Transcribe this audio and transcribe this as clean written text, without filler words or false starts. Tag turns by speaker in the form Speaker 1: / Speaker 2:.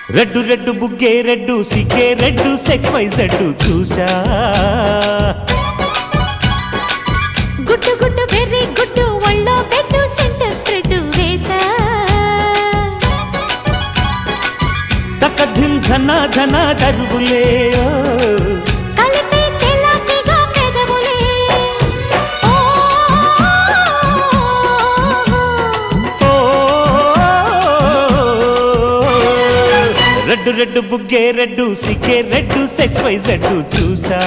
Speaker 1: red red బుగ్గే red సిగ్గే red sexy జెడ్డు చూసా
Speaker 2: గుట్టు గుట్టు వెర్రి గుట్టు ఒళ్ళో పెట్టు సెంటర్ స్ప్రెడ్ వేసా
Speaker 1: తక ధిమ్ ధన ధన దరువులే
Speaker 2: కలిపే తెల్లటిగా పెదవులే
Speaker 1: రెడ్డు రెడ్డు బుగ్గే రెడ్డు సిగ్గే రెడ్డు సెక్స్ వై జెడ్డు చూసా